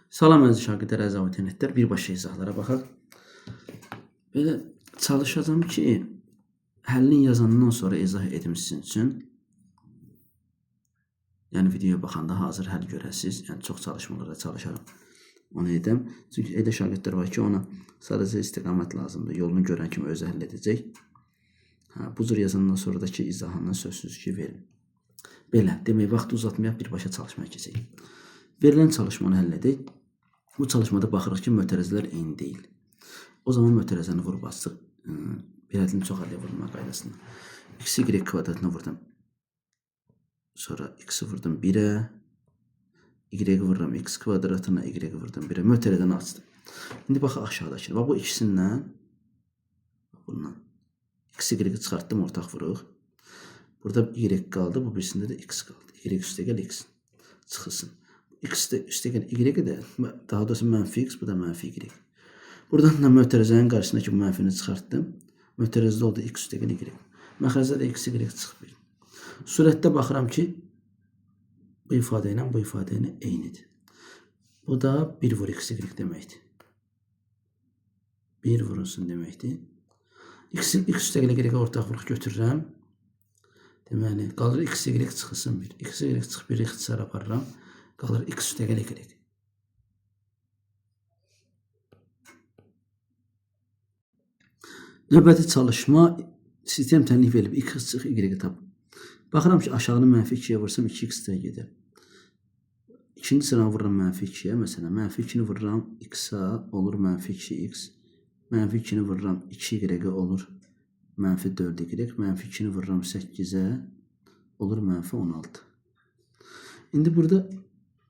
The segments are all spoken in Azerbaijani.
Salam əziz şagirdlər, əziz abituriyentlər, birbaşa izahlara baxaq. Belə çalışacağım ki, həllini yazandan sonra izah edim sizin üçün. Yəni videoya baxanda hazır həll görəsiniz. Yəni çox çalışmalarda çalışarım. Onu edəm. Çünki elə şagirdlər var ki, ona sadəcə istiqamət lazımdır. Yolunu görən kimi özü həll edəcək. Bu cür yazandan sonra da ki, izahından sözsüz ki, verin. Belə, demək, vaxtı uzatmayaq, birbaşa çalışmaya keçək. Verilən çalışmanı həll edək. Bu çalışmada baxırıq ki, mötərizələr eyni deyil. O zaman mötərizəni vurub açsıq. Belədini çox əllə vurma qaydasını. X, y kvadratına vurdum. Sonra x vurdum 1'ə. Y vururam x kvadratına, y vurdum 1'ə. Mötərizəni açdım. İndi baxaq aşağıdakı. Bu ikisindən bundan x, y çıxartdım, ortaq vuruq. Burada y qaldı, bu birisində də x qaldı. Y üstə gəl x çıxılsın. X də üstə gəl y də, daha doğrusu mənfi x, bu da mənfi y. Buradan da mötərizənin qarşısındakı bu mənfini çıxartdım. Mötərizədə oldu x üstə gəl y. Məxrəcdə də x, y çıxıb. Surətdə baxıram ki, bu ifadə ilə bu ifadə ilə eynidir. Bu da 1 vur x, y deməkdir. 1 vurulsun deməkdir. X üstə gəl y ortaq vuruq götürürəm. Deməli, qalır x, y çıxılsın 1. X, y çıxıb 1 ixtisar aparıram. Qalır x üstə gəl y. Növbəti çalışma sistem tənlik verilib. X çıx y tap. Baxıram ki, aşağını mənfi 2'yə vursam 2x gedir. İkinci sıranı vururam mənfi 2'yə. Məsələn, mənfi 2'ni vururam x-a olur mənfi 2x. Mənfi 2'ni vururam 2y olur mənfi 4y. Mənfi 2'ni vururam 8'ə olur mənfi 16. İndi burada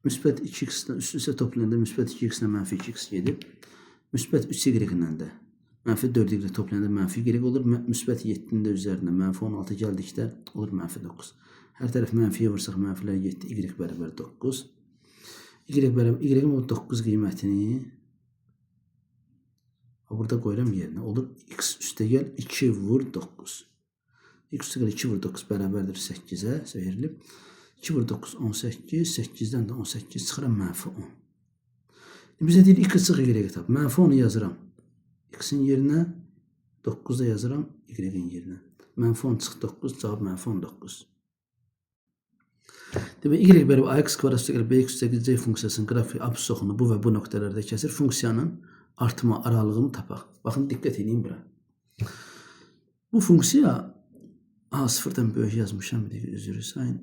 müsbət 2x üst-üstə toplayanda müsbət 2x ilə mənfi 2x gedir. Müsbət 3y ilə də mənfi 4y ilə toplayanda mənfi y olur. Müsbət 7'nin də üzərinə mənfi 16 gəldikdə olur mənfi 9. Hər tərəf mənfiyə vursaq mənfilər 7, y bərabər 9. Y-in o 9 qiymətini burada qoyuram yerinə. Olur x üstə gəl 2 vur 9. X üstə gəl 2 vur 9 bərabərdir 8'ə verilib. 2 vur 9 18, 8'dən də 18 çıxıram mənfi 10. Bizə deyil x çıx y tap. Mənfi 10'u yazıram x'in yerinə, 9'da yazıram y'in yerinə. Mənfi 10 çıx 9, cavab mənfi 19. Demək, y bərabər ax kvadrat üstə gəl bx üstə gəl c funksiyasının qrafiki absissoxunu bu və bu nöqtələrdə kəsir. Funksiyanın artma aralığını tapaq. Baxın, diqqət edin bura. Bu funksiya A0'dan böyük yazmışam. Bir dəqiqə üzrü sayın.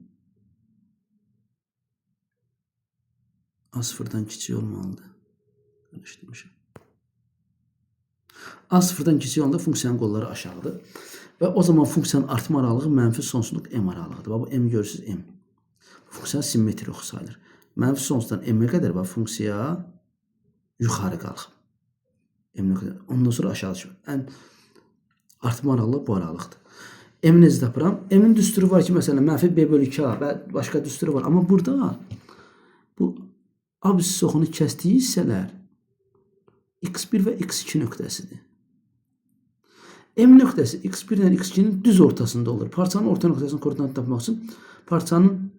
A0'dan kiçik olmalıdır. Qarışdırmışam. A0'dan kiçik olanda funksiyanın qolları aşağıdır. Və o zaman funksiyanın artma aralığı mənfi sonsuzluq m aralığıdır. Bu m görürsünüz m. Funksiya simmetri sayılır. Mənfi sonsuzdan m-ə qədər funksiya yuxarı qalxır. Ondan sonra aşağı düşür. Ən artma aralığı bu aralıqdır. M necə tapıram? M-in düsturu var ki, məsələn, mənfi b bölü 2a və başqa düsturu var. Amma burada bu absissoxunu kəsdiyi hissələr x1 və x2 nöqtəsidir. M nöqtəsi x1 ilə x2'nin düz ortasında olur. Parçanın orta nöqtəsinin koordinatını tapmaq üçün parçanın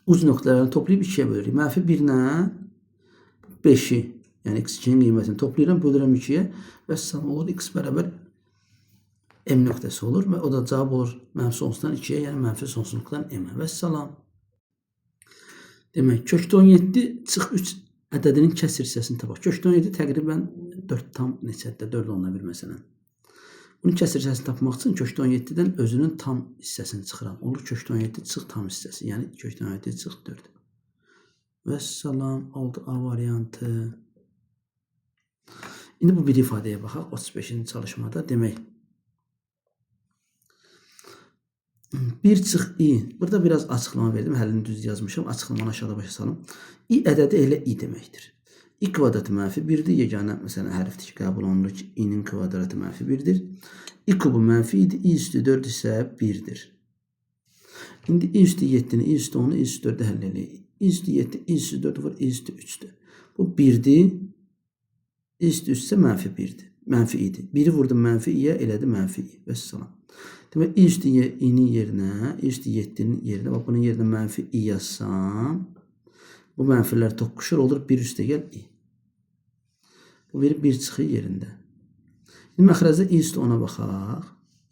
uc nöqtələrini toplayıb 2'yə bölürük. Mənfi 1 ilə 5'i, yəni x2'nin qiymətini toplayıram, bölürəm 2'yə və sonra olur x bərabər m nöqtəsi olur və o da cavab olur mənfi sonsuzdan 2'yə, yəni mənfi sonsuzluqdan m-ə və salam. Demək, kökdə 17 çıx 3 ədədinin kəsr hissəsini tapaq. Kökdə 17 təqribən 4 tam neçədə, 4 oluna bir məsələn. Bunun kəsr hissəsini tapmaq üçün kökdə 17'dən özünün tam hissəsini çıxıram. Olur kökdə 17 çıx tam hissəsi, yəni kökdə 17 çıx 4. Və salam, oldu A variantı. İndi bu bir ifadəyə baxaq, 35-ci çalışmada. Demək, 1 çıx i. Burada biraz açıqlama verdim. Həlini düz yazmışam. Açıqlamanı aşağıda başa salım. I ədədi elə i deməkdir. I kvadratı mənfi 1'dir. Yeganə məsələn hərfdir ki, qəbul olunur ki, i'nin kvadratı mənfi 1'dir. I kubu mənfi idi. I üstü 4 isə 1'dir. İndi i üstü 7'ni, i üstü 10'u, i üstü 4'ü həll eləyək. I üstü 7, i üstü 4 var, i üstü 3'dür. Bu 1'dir. I üstü 3 isə mənfi 1'dir. Mənfi idi. 1'i vurdum mənfi i'yə, elədi mənfi i. Və salam. Demək, i üstü i'nin yerinə, i üstü 7'nin yerinə, bunun yerinə mənfi i yazsam, bu mənfilər toqquşur, olur 1 üstə gəl i. Bu verir 1 çıxı yerində. Şimdi məxrəcdə i üstü 10'a baxaq.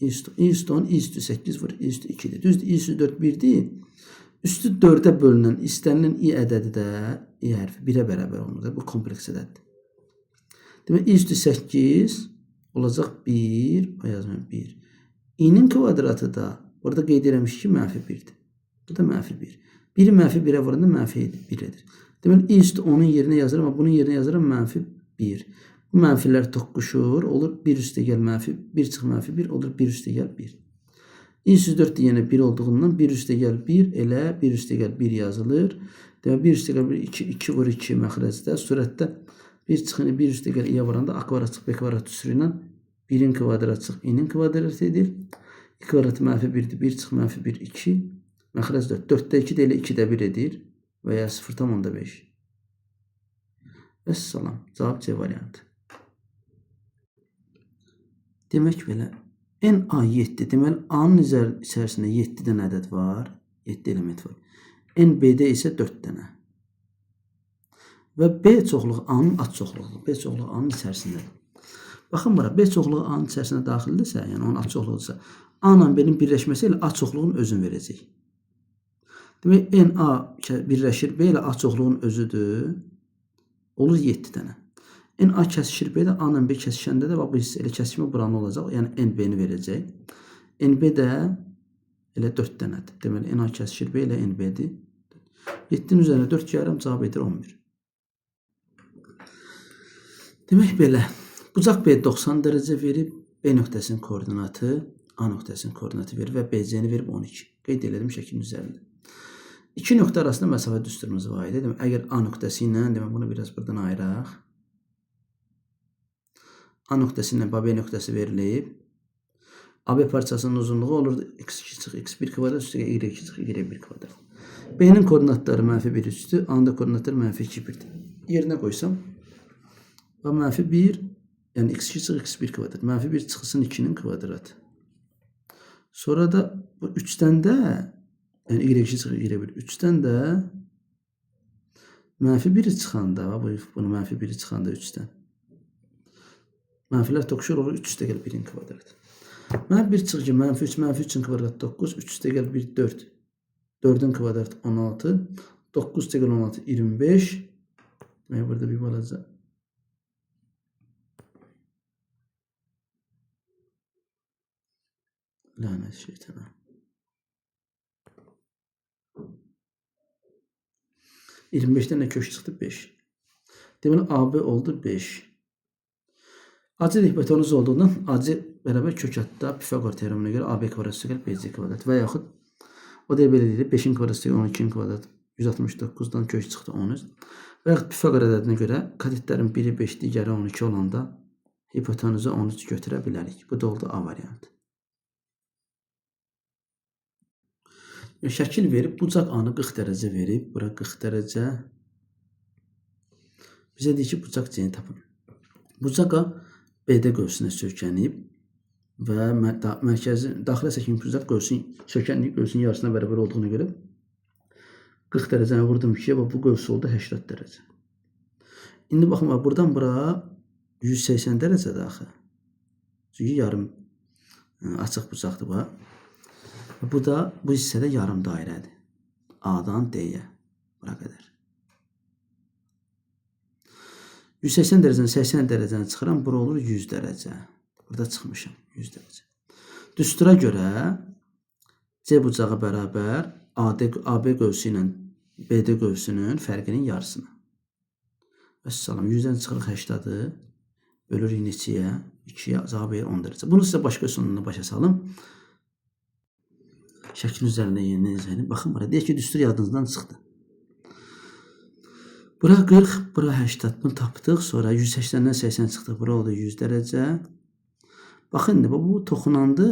i üstü 10, i üstü 8 vur, i üstü 2'dir. Düzdür, i üstü 4 1'dir. Üstü 4'e bölünən istənilən i ədədi də i hərfi 1'ə bərabər olmalıdır. Bu kompleks ədəddir. Demək, i üstü 8 olacaq 1, o yazmıyorum 1. i'nin kvadratı da orada qeyd eləmiş ki, mənfi 1'dir. Bu da mənfi 1. 1'i mənfi 1'ə vuranda mənfi 1'dir. Demək, i üstü 10'un yerinə yazıram, amma bunun yerinə yazıram mənfi 1. Bu mənfilər toqquşur, olur 1 üstə gəl mənfi 1 çıx mənfi 1, olur 1 üstə gəl 1. i üstü 4 yenə 1 olduğundan 1 üstə gəl 1 elə 1 üstə gəl 1 yazılır. Demək, 1 üstə gəl 1, 2 vur 2 məxrəcdə, surətdə 1 çıxını 1 üstə gəl i'yə vuranda a kvadrat çıx b kvadrat üstü ilə 1'in kvadratı çıx i'nin kvadratı edir. i kvadratı mənfi 1'dir, 1 çıx mənfi 1, 2. Məxrəc 4. 4'də 2 də elə 2'də 1 edir və ya 0,5. Vəssalam. Cavab C variantı. Demək belə, n-a 7. Deməli, a-nın içərisində 7 dənə ədəd var. 7 element var. n-b-də isə 4 dənə. Və b çoxluğu a-nın ad çoxluğudur. B çoxluğu a-nın içərisindədir. Baxın bura, b çoxluğu a-nın içərisində daxildirsə, yəni onun ad çoxluğudursa, a ilə b-nin birləşməsi ilə a çoxluğunun özünü verəcək. Demək, n-a birləşir b ilə a çoxluğunun özüdür. Olur 7 dənə. n-a kəsişir b də, a ilə b kəsişəndə də bu hissə elə kəsişmə buranı olacaq. Yəni n-b-ni verəcək. n-b də elə 4 dənədir. Deməli, n-a kəsişir b ilə n-b-dir. 7'nin üzərinə 4 gəlirəm, cavab edir 11. Demək belə, bucaq b 90 dərəcə verib, b nöqtəsinin koordinatı, a nöqtəsinin koordinatı verib və bc-ni verib 12. Qeyd elədim şəklin üzərində. İki nöqtə arasında məsafə düsturumuz var idi. Demək, əgər a nöqtəsi ilə, demək, bunu biraz buradan ayıraq. A nöqtəsi ilə b nöqtəsi verilib. AB parçasının uzunluğu olur x2 çıx x1 kvadrat üstü y2 çıx y1 kvadrat. B-nin koordinatları mənfi 1 üstü, A-nın da koordinatları mənfi 2 1'dir. Yerinə qoysam, və mənfi 1, yəni x2 çıx x1 kvadrat, mənfi 1 çıxısın 2'nin kvadratı. Sonra da bu 3'dən də, yəni y2 çıx y1, 3'dən də mənfi 1'i çıxanda, bunu mənfi 1'i çıxanda 3'dən. Mənfilər toqquşur, olur 3 üstə gəl 1'in kvadratı. Mənfi 1 çıx ki, mənfi 3, mənfi 3'in kvadratı 9, 3 üstə gəl 1, 4. 4'ün kvadratı 16, 9 üstə gəl 16, 25. Demək, burada bir balaca. Lənət şeytana. %25'dən nə kök çıxdı? 5. Deməli, AB oldu 5. AC hipotenuz olduğundan AC bərabər kök atda Pifagor teoreminə görə AB kvadrat üstə gəl BC kvadrat və yaxud o da belə deyir, 5'in kvadrat üstə gəl 12'in kvadrat 169'dan kök çıxdı 13. Və yaxud Pifagor ədədinə görə kadetlərin biri 5, digəri 12 olanda hipotenuzu 13 götürə bilərik. Bu da oldu A variantı. Şəkil verib, bucaq A-nı 40 dərəcə verib, bura 40 dərəcə. Bizə deyir ki, bucaq C-ni tapın. Bucaq A BD qövsünə söykənib və mərkəzi daxilə çəkim bucaq söykənlik qövsünün yarısına bərabər olduğuna görə 40 dərəcəni vurdum ki, bu qövs oldu 80 dərəcə. İndi baxın, buradan bura 180 dərəcədir axı. Çünki yarım açıq bucaqdır bu. Bu da bu hissədə yarım dairədir. A-dan D-yə. Bura qədər. 180 dərəcədən 80 dərəcəni çıxıram. Bura olur 100 dərəcə. Burada çıxmışam 100 dərəcə. Düstura görə C bucağı bərabər AB qövsü ilə BD qövsünün fərqinin yarısına. Vəssalam. 100-dən çıxırıq 80-ı. Bölürük neçəyə? 2-yə. Cavab verir 10 dərəcə. Bunu sizə başqa üsulunda başa salım. Şəklin üzərində yenidən izləyin. Baxın, bura deyək ki, düstur yadınızdan çıxdı. Bura 40, bura 80. Bunu tapdıq. Sonra 180-dən 80 çıxdıq. Bura oldu 100 dərəcə. Baxın, bu toxunandı.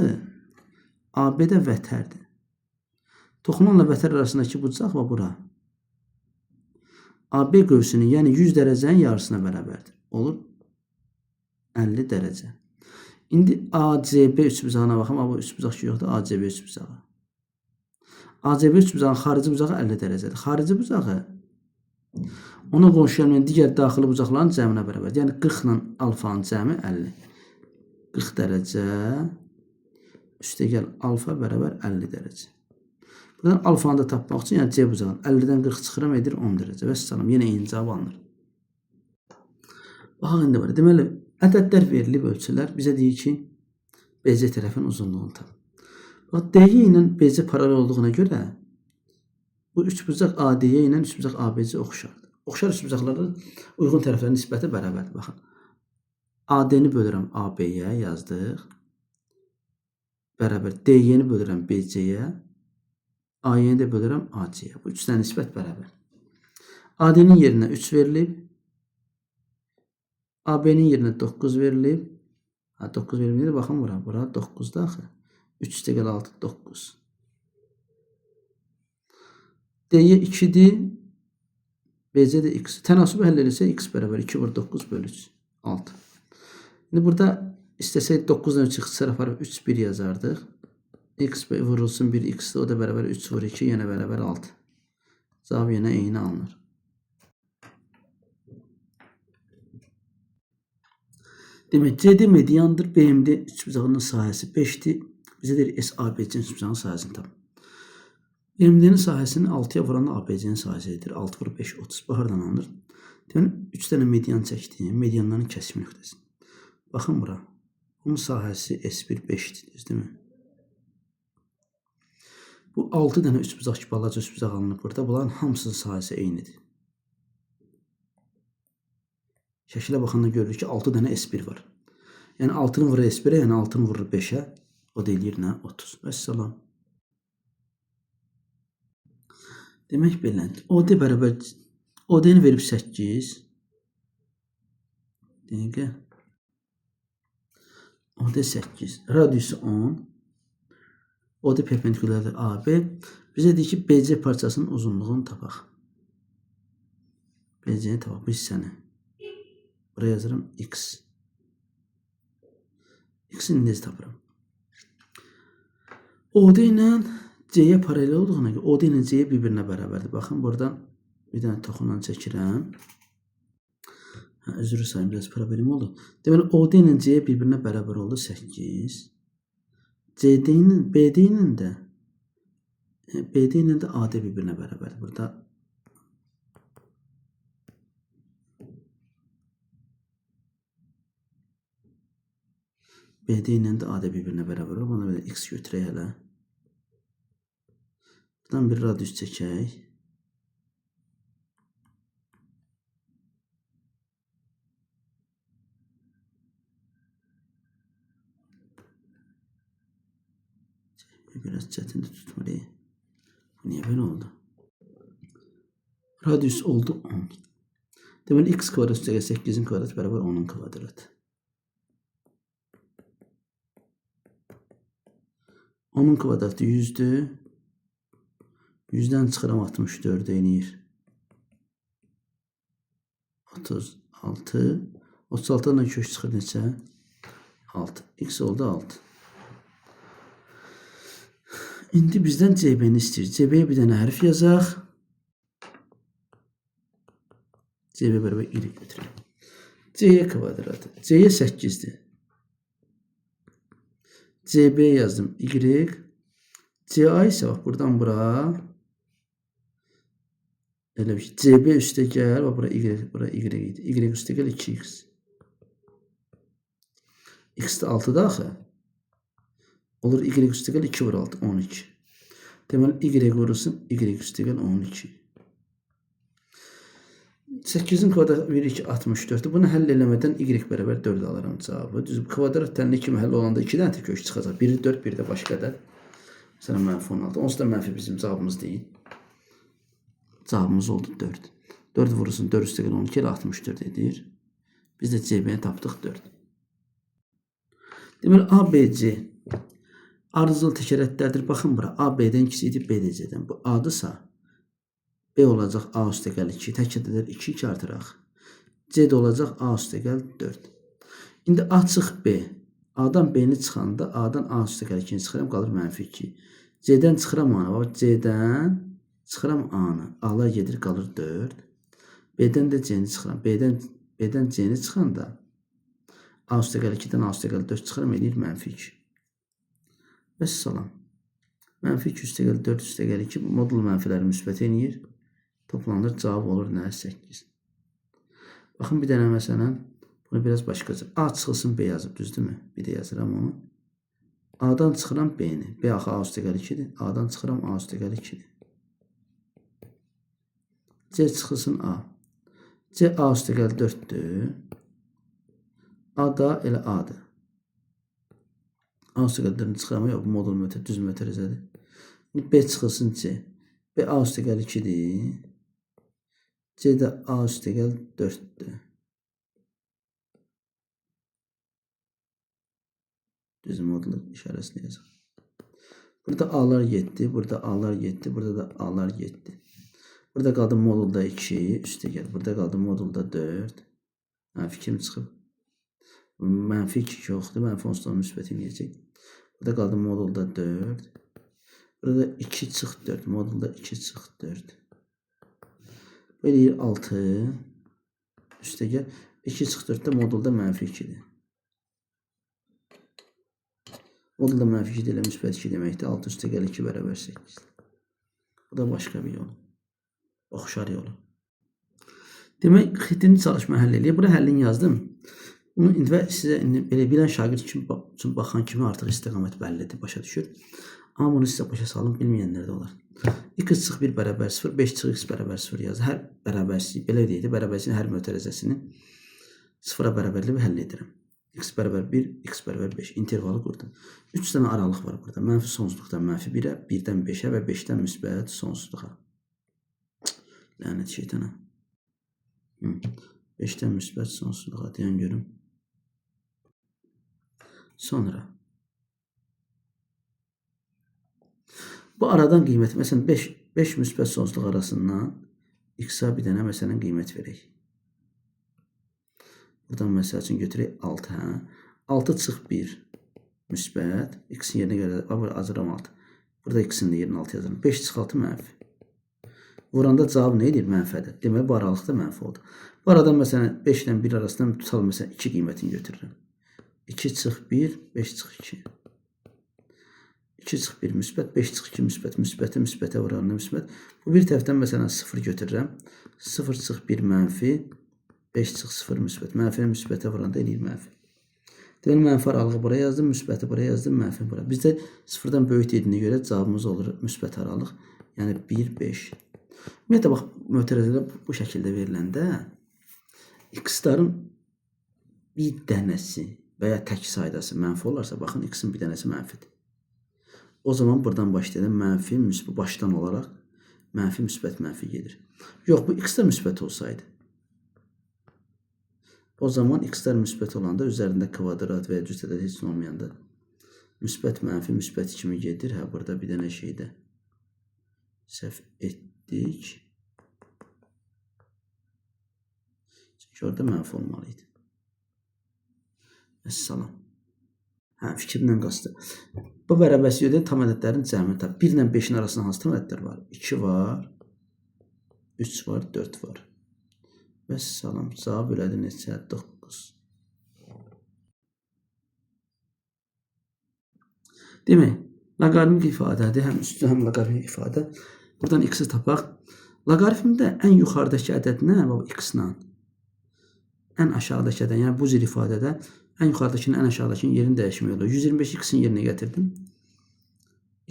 AB də vətərdir. Toxunanla vətər arasındakı bucaq və bura. AB qövsünün, yəni 100 dərəcənin yarısına bərabərdir. Olur 50 dərəcə. İndi ACB üçbucağına baxım. Bu üçbucaq ki, yoxdur. ACB üçbucağı. ACB üçbucağın xarici bucağı 50 dərəcədir. Xarici bucağı Ona qonşu gəlməyən digər daxili bucaqların cəminə bərabərdir. Yəni 40 ilə alfanın cəmi 50. 40 dərəcə üstəgəl alfa bərabər 50 dərəcə. Buradan alfanı da tapmaq üçün, yəni C bucağın 50-dən 40 çıxıram edir 10 dərəcə. Və salam, yenə eyni cavab alınır. Baxın, indi var. Deməli, ədədlər verilib ölçülər. Bizə deyir ki, BC tərəfin uzunluğunu tap. Bax, DY ilə BC paralel olduğuna görə bu üçbucaq ADY ilə üçbucaq ABC oxşardır. Oxşar üçbucaqların uyğun tərəflərin nisbəti bərabərdir. Baxın, AD-ni bölürəm AB-yə yazdıq. Bərabər DY-ni bölürəm BC-yə. AY-ni də bölürəm AC-yə. Bu üçdən nisbət bərabər. AD-nin yerinə 3 verilib. AB-nin yerinə 9 verilib. 9 verilib. Baxın bura. Bura 9-da axı. 3 üstəgəl 6, 9. D-yə 2-dir. BC də x. Tənasübü həll edirsə x bərabər 2 vur 9 bölü 3. 6. İndi burada istəsək 9-dan 3 ixtisar aparıb 3, 1 yazardıq. X vurulsun 1 x, o da bərabər 3 vur 2, yenə bərabər 6. Cavab yenə eyni alınır. Demək, CD mediandır, BMD üçbucağının sahəsi 5-dir. Bizə deyir SABC-nin üçbucağının sahəsini tapın. BMD-nin sahəsini 6-ya vuranda ABC-nin sahəsi edir. 6 vur 5, 30. Bu hardan alınır? Demək, 3 dənə median çəkdiyim, medianların kəsim nöqtəsi. Baxın bura. Bunun sahəsi S1 5-dir, değil mi? Bu 6 dənə üçbucaq ki, balaca üçbucaq alınıb burada. Bunların hamısının sahəsi eynidir. Şəkilə baxanda görürük ki, 6 dənə S1 var. Yəni 6-nı vurur S1-ə, yəni 6-nı vurur 5-ə. O da eləyir nə? 30. Vəssalam. Demək belədir. OD bərabər OD-ni verib 8. Dəqiqə. OD 8. Radiusu 10. OD perpendikulardır AB. Bizə deyir ki, BC parçasının uzunluğunu tapaq. BC-ni tapaq. Bu hissəni. Buraya yazıram x. X-ini necə tapıram? OD ilə C-yə paralel olduğuna görə OD ilə C-yə bir-birinə bərabərdir. Baxın, buradan bir dənə toxunla çəkirəm. Üzrü sayım, biraz problem oldu. Deməli, OD ilə C-yə bir-birinə bərabər oldu 8. BD ilə də AD bir-birinə bərabərdir. Burada BD ilə də AD bir-birinə bərabər olur. Buna belə x götürək hələ. Buradan bir radius çəkək. Biraz çətindir tutmalıyım. Niyə belə oldu? Radius oldu 10. Deməli, x kvadrat üstəgəl 8-in kvadratı bərabər 10-un kvadratı. 10-un kvadratı 100-dür. 100-dən çıxıram 64 eləyir. 36. 36-dan kök çıxır neçə? 6. X oldu 6. İndi bizdən CB-ni istəyir. CB-yə bir dənə hərf yazaq. CB bərabər y götürək. C-yə kvadratı. C-yə 8-dir. CB yazdım. Y. CA isə bax, buradan bura. Elə bir ki, CB üstəgəl. Bax, bura Y idi. Y üstəgəl 2x. X də 6-da axı. Olur y üstəgəl 2 vur 6, 12. Deməli, y vurursun, y üstəgəl 12. 8-in kvadratı verir ki, 64-dür. Bunu həll eləmədən y bərabər 4 alıram cavabı. Düz kvadrat tənli kimi həll olanda 2 dənə kök çıxacaq. Biri 4, biri də başqa ədəd. Məsələn, mənfi 16. Onsuz da mənfi bizim cavabımız deyil. Cavabımız oldu 4. 4 vurursun, 4 üstəgəl 12 ilə 64 edir. Biz də CB-ni tapdıq 4. Deməli, ABC ardıcıl təkərətlərdir. Baxın bura. A B-dən kiçikdir BDC-dən. Bu A-dırsa B olacaq A üstəgəl 2. Təkərətlər 2 artıraq. C də olacaq A üstəgəl 4. İndi açıq B. A-dan B-ni çıxanda A-dan A üstəgəl 2-ni çıxıram. Qalır mənfi 2. C-dən çıxıram A-nı. C-dən çıxıram A-nı. A-lar gedir qalır 4. B-dən də C-ni çıxıram. B-dən C-ni çıxanda A üstəgəl 2-dən A üstəgəl 4 çıxıram, eləyir -2. Vəssalam. -2 üstəgəl 4 üstəgəl 2 modul mənfiləri müsbət eləyir. Toplanır, cavab olur nə? 8. Baxın bir dənə məsələn, bunu biraz başqaca. A çıxılsın B yazıb, düzdürmü? Bir də yazıram onu. A-dan çıxıram B-ni. B axı A üstəgəl 2-dir. A-dan çıxıram A üstəgəl 2-dir. C çıxılsın A. C A üstəgəl 4-dür. A da elə A-dır. A üstəgəl 4-ünü çıxıram, yox, bu modul düz mötərizədir. B çıxılsın C. B A üstəgəl 2-dir. C də A üstəgəl 4-dür. Düz modul işarəsini yazaq. Burada A-lar 7, burada A-lar 7, burada da A-lar 7. Burada qaldı modulda 2, üstəgəl. Burada qaldı modulda 4. Fikrim çıxıb. -2 yoxdur, -10 müsbət eləyəcək. Burada qaldı modulda 4. Burada 2 çıx 4, modulda 2 çıx 4. Eləyir 6. Üstəgəl 2 çıx 4-də modulda -2-dir. Modulda -2 ilə müsbət 2 deməkdir. 6 üstəgəl 2 bərabər 8. Bu da başqa bir yol. Oxşar yolu. Demək, xitini çalışma həll eləyir. Bura həllini yazdım. Bunu indi sizə belə bilən şagird üçün baxan kimi artıq istiqamət bəllidir, başa düşür. Amma bunu sizə başa salın, bilməyənlər də olar. X çıx 1 bərabər 0, 5 çıx x bərabər 0 yazır. Hər bərabərliyi, belə deyildi, bərabərliyin hər mötərizəsini 0-a bərabərli həll edirəm. X bərabər 1, x bərabər 5 intervalı qurdum. 3 dənə aralıq var burada. Mənfi sonsuzluqdan -1-ə, 1-dən 5-ə və 5-dən müsbət sonsuzluğa. Lənət şeytana. 5-dən müsbət sonsuzluğa deyən görüm. Sonra bu aradan qiymət, məsələn 5 müsbət sonsuzluq arasından x-a bir dənə məsələn qiymət verək. Buradan məsəl üçün götürək 6. 6 çıx 1 müsbət, x-in yerinə görə acıram 6. Burada x-in də yerinə 6 yazıram. 5 çıx 6 mənfi. Vuranda cavab nə edir? Mənfədir. Demək, bu aralıqda mənfi oldu. Bu aradan məsələn 5 ilə 1 arasından tutalım məsələn 2 qiymətini götürürəm. 2 çıx 1, 5 çıx 2. 2 çıx 1 müsbət, 5 çıx 2 müsbət, müsbətə vuranda müsbət. Bu bir tərəfdən məsələn 0 götürürəm. 0 çıx 1 mənfi, 5 çıx 0 müsbət. Mənfi müsbətə vuranda eləyir mənfi. Deməli, mənfi aralığı buraya yazdım, müsbəti buraya yazdım, mənfi buraya. Bizdə 0-dan böyük dediyinə görə cavabımız olur müsbət aralıq. Yəni 1, 5. Ümumiyyətlə, bax, mötərizələr bu şəkildə veriləndə x-ların bir dənəsi və ya tək saydası mənfi olarsa, baxın, x-in bir dənəsi mənfidir. O zaman buradan başlayalım, mənfi, müsbət, başdan olaraq mənfi, müsbət, mənfi gedir. Yox, bu x-lər müsbət olsaydı. O zaman x-lər müsbət olanda üzərində kvadrat və ya cüzədə heç olmayanda müsbət, mənfi, müsbət kimi gedir. Hə, burada bir dənə şeydə səhv etdik. Çünki orada mənfi olmalıydı. Əssalam. Hə, fikrimdən qastı. Bu bərabərliyə tam ədədlərin cəmi. 1 ilə 5-in arasında hansı tam ədədlər var? 2 var, 3 var, 4 var. Vəssalam. Cavab elədi neçə? 9. Demək, loqaritmik ifadədir. Həm üstü, həm loqaritmik ifadə. Buradan x-i tapaq. Loqaritmdə ən yuxarıdakı ədəd nə? X-la. Ən aşağıdakı ədəd, yəni bu cür ifadədə ən yuxarıdakının, ən aşağıdakının yerini dəyişmək olur. 125 x-in yerinə gətirdim.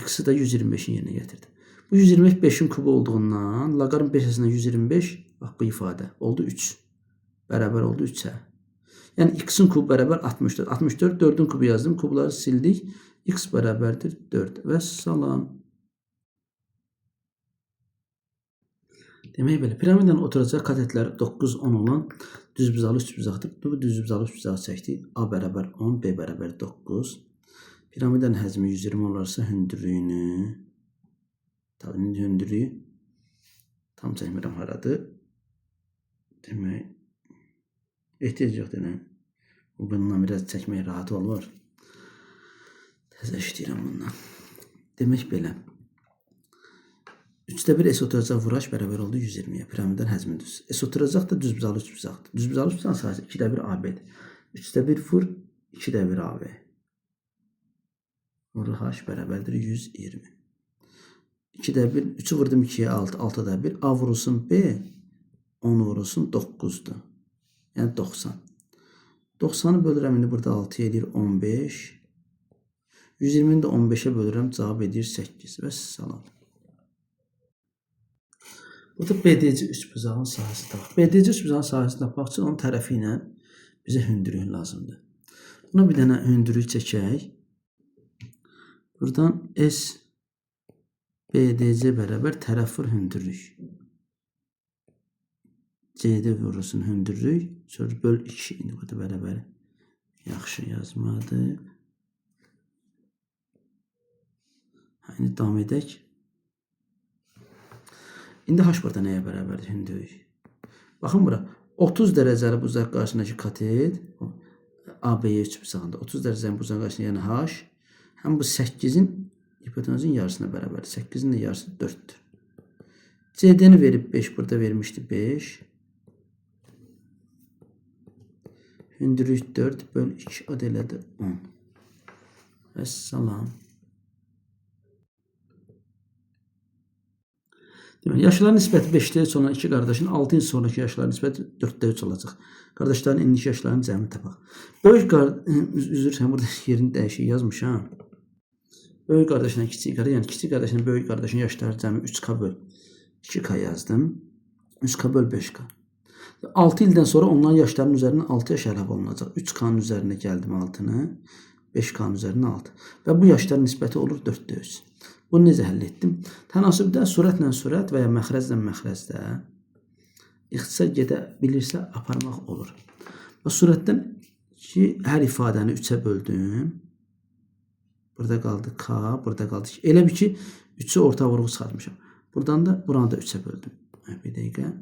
X-i də 125-in yerinə gətirdim. Bu 125-in kubu olduğundan loqaritm 5-ə 125, bax bu ifadə oldu 3. Bərabər oldu 3-ə. Yəni x-in kubu bərabər 64. 64, 4-ün kubu yazdım. Kubları sildik. X bərabərdir 4. Vəssalam. Demək belə, piramidanın oturacaq katətləri 9, 10 olan düzbucaqlı üçbucaqdır. Bu düzbucaqlı üçbucaq çəkdik. A bərabər 10, B bərabər 9. Piramidanın həcmi 120 olarsa hündürlüyünü, tabii hündürlüyü tam çəkmirəm haradır. Demək, ehtiyac yoxdur. Bundan biraz çəkmək rahat olur. Təzə işləyirəm bundan. Demək belə. 3'də 1 S oturacaq vuraş bərabər oldu 120'ye. Piramidin həcmi düz. S oturacaq da düzbucaqlı üçbucaqdır. Düzbucaqlı üçbucağın sahəsi 2'də 1 AB'dir. 3'də 1 vur 2'də 1 AB. Vur H bərabərdir 120. 2'də 1 3'ü vurdum 2'ye 6. 6'da 1 A vurulsun B 10 vurulsun 9'dur. Yəni 90. 90'ı bölürəm indi burada 6 edir 15. 120'ni də 15'e bölürəm cavab edir 8. Və salam. Burada BDC üçbucağın sahəsi tapaq. BDC üçbucağın sahəsini tapmaq üçün onun tərəfi ilə bizə hündürlük lazımdır. Buna bir dənə hündürlük çəkək. Buradan S BDC bərabər tərəf vur hündürlük. CD vurulsun hündürlük. Sonra böl 2 indi burada bərabər. Yaxşı yazmadı. İndi davam edək. İndi H burada nəyə bərabərdir? Hündürlük. Baxın bura. 30 dərəcəli bucaq qarşısındakı katet AB'ye üçbucağında 30 dərəcəli bucaq qarşısında yəni H həm bu 8'in hipotenuzun yarısına bərabərdir. 8'in də yarısı 4'dür. CD'ni verib 5 burada vermişdi 5. Hündürlük 4 böl 2 o da elədi 10. Vəssalam. Deməli, yaşların nisbəti 5'də 3 olan iki qardaşın 6 il sonraki yaşların nisbəti 4'də 3 olacaq. Qardaşların indiki yaşlarının cəmini tapaq. Böyük üzr sən burada yerini dəyişik yazmışam. Böyük qardaşla kiçik qardaş, yəni kiçik qardaşla böyük qardaşın yaşları cəmi 3K böl 2K yazdım. 3K böl 5K. 6 ildən sonra onların yaşlarının üzərinə 6 yaş əlavə olunacaq. 3K'nın üzərinə gəldim 6'nı. 5K'nın üzərinə 6. Və bu yaşların nisbəti olur 4'də 3. Bunu necə həll etdim? Tənasübdə sürətlə sürət və ya məxrəclə məxrəcdə ixtisar gedə bilirsə aparmaq olur. Və sürətdən ki, hər ifadəni 3'ə böldüm. Burada qaldı K, burada qaldı 2. Elə bir ki, 3'ü orta vurğu çıxartmışam. Buradan da buranı da 3'ə böldüm. Bir dəqiqə.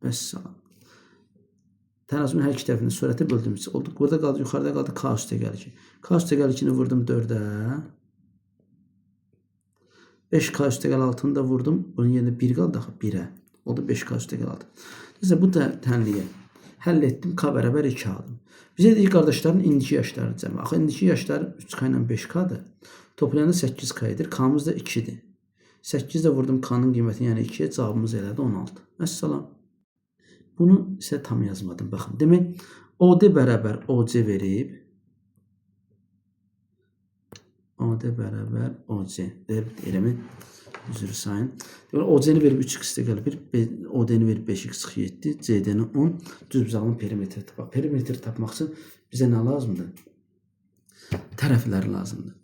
Vəssalam. Tənasübün hər iki tərəfində sürətə böldüm. Burada qaldı, yuxarıda qaldı K üstə gəlir ki. K üstə gəlir 2'ni vurdum 4'ə. 5K üstə gəl 6'nı da vurdum. Bunun yerində 1 qaldı axı 1'ə. O da 5K üstə gəl 6. Neyse bu tənliyə həll etdim. K bərabər 2 aldım. Bizə deyik qardaşların indiki yaşları cəmi. Axı indiki yaşları 3K ilə 5K'dır. Toplayanda 8K edir. K'mız da 2'dir. 8 də vurdum K'nın qiymətini yəni 2'yə cavabımız elədi 16. Vəssalam. Bunu isə tam yazmadım. Baxın. Demək OD bərabər OC verib. OD bərabər OC. Eləmi? Üzrü sayın. OC-ni verib 3x gəlir 1. OD-ni verib 5x 7. CD-ni 10. Düzbucağın perimetri tapaq. Perimetri tapmaq üçün bizə nə lazımdır? Tərəflər lazımdır.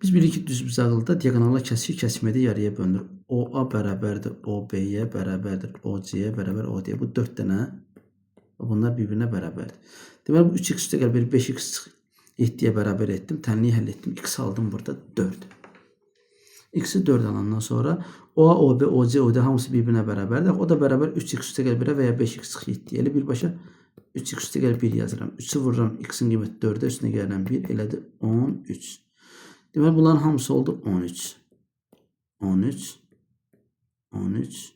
Biz bilirik ki, düzbucaqlıda diagonalla kəsik kəsmədə yarıya bölünür. OA bərabərdir OB-yə, bərabərdir OC-yə, bərabər OD-yə. Bu 4 dənə. Bunlar bir-birinə bərabərdir. Deməli, bu 3x üstə gəlir 5x 7'ye bərabər etdim. Tənliyi həll etdim. X aldım burada 4. X'i 4 alandan sonra OA, OB, OC, OD hamısı bir-birinə bərabərdir. O da bərabər 3x üstə gəlir 1'ə və ya 5x 7. Elə birbaşa 3x üstə gəlir 1 yazıram. 3'ü vururam. X'in qiyməti 4'ə üstünə gəlirəm 1. Elədir 13. Deməli, bunların hamısı oldu 13. 13. 13.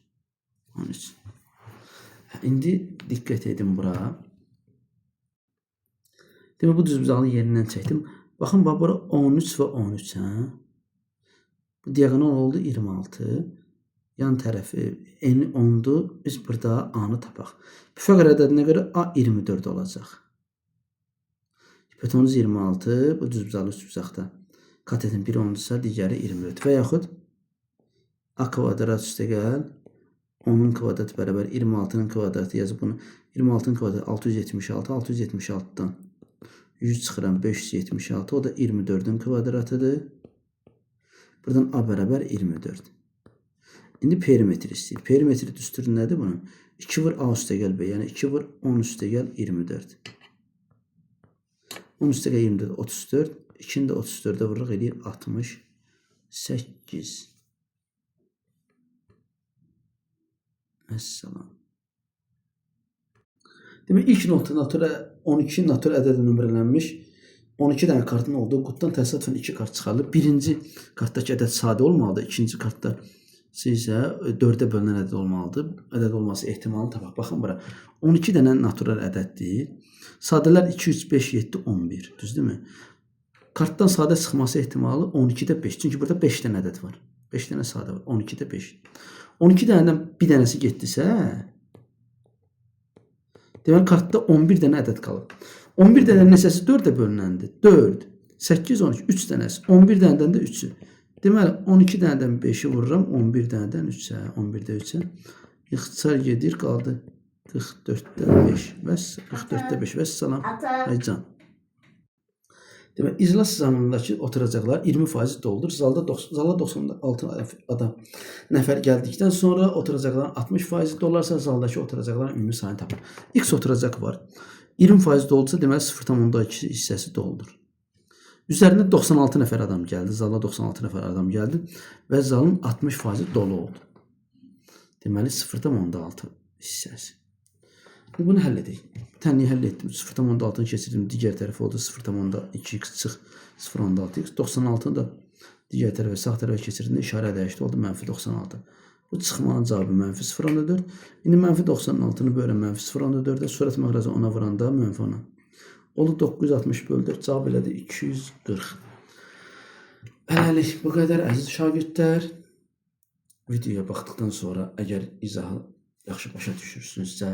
13. İndi diqqət edin bura. Demək, bu düzbucaqlı yerindən çəkdim. Baxın, bura 13 və 13. Bu diagonal oldu 26. Yan tərəfi eni 10'dur. Biz burada A-nı tapaq. Pifaqor ədədinə görə A 24 olacaq. Hipotenuz 26. Bu düzbucaqlı üçbucaqda. Katetin biri 10'dursa, digəri 24. Və yaxud A kvadrat üstə gəl. 10'un kvadratı bərabər 26'nın kvadratı yazıb bunu. 26'nın kvadratı 676. 676'dan 100 çıxıram 576. O da 24'ün kvadratıdır. Buradan A bərabər 24. İndi perimetri istəyir. Perimetri düsturu nədir bunun? 2 vur A üstə gəl B. Yəni 2 vur 10 üstə gəl 24. 10 üstə gəl 24 34. 2'ni də 34'ə vururuq eləyir 68. Əssalam. Demək, ilk notda 12 natur ədədi nömrələnmiş 12 dənə kartın olduğu qutdan təsadüfən 2 kart çıxarılır. Birinci kartdakı ədəd sadə olmalıdır. İkinci kartda sizə 4-ə bölünən ədəd olmalıdır. Ədəd olması ehtimalını tapaq. Baxın bura. 12 dənə natural ədəddir. Sadələr 2, 3, 5, 7, 11. Düzdürmü? Kartdan sadə çıxması ehtimalı 12-də 5. Çünki burada 5 dənə ədəd var. 5 dənə sadə var. 12-də 5. 12 dənədən bir dənəsi getdisə, deməli kartda 11 dənə ədəd qalıb. 11 dənənin neçəsi 4-ə bölünəndir? 4, 8, 12, 3 dənəsi. 11 dənədən də 3-ü. Deməli 12 dənədən 5-i vururam, 11 dənədən 3-ə, 11-də 3-ə. İxtisar gedir, qaldı 44-də 5. Bəs 44-də 5. Bəs salam. Aycan. Deməli iclas zamanındakı oturacaqlar 20% doldur. Zala 96 adam nəfər gəldikdən sonra oturacaqların 60% dolarsa zaldakı oturacaqların ümumi sayını tapın. X oturacaq var. 20% doldursa deməli 0,2 hissəsi doldur. Üzərində 96 nəfər adam gəldi. Zala 96 nəfər adam gəldi və zalın 60% dolu oldu. Deməli 0,6 hissəsi. Bunu həll edək. Tənliyi həll etdim. 0,6-nı keçirdim. Digər tərəfə oldu. 0,2x çıx 0,6x. 96-nı da digər tərəfə sağ tərəfə keçirdim. İşarə dəyişdi. Oldu -96. Bu çıxmanın cavabı -0,4. İndi -96-nı bölürəm -0,4-ə. Sürət məxrəcə ona vuranda -10. Oldu 960 bölü 4. Cavab elədi 240. Hələlik bu qədər əziz şagirdlər. Videoya baxdıqdan sonra əgər izahı yaxşı başa düşürsünüzsə,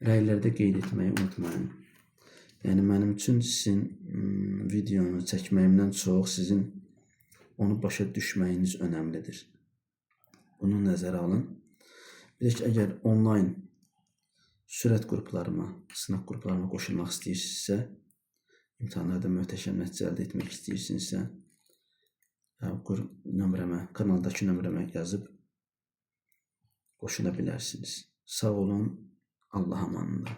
rəylərdə qeyd etməyi unutmayın. Yəni mənim üçün sizin videonu çəkməyimdən çox sizin onu başa düşməyiniz önəmlidir. Bunu nəzərə alın. Bir də ki, əgər onlayn sürət qruplarıma, sınaq qruplarıma qoşulmaq istəyirsinizsə, imtahanlarda möhtəşəm nəticə əldə etmək istəyirsinizsə, kanaldakı nömrəmə yazıb qoşula bilərsiniz. Sağ olun, Allah amanında.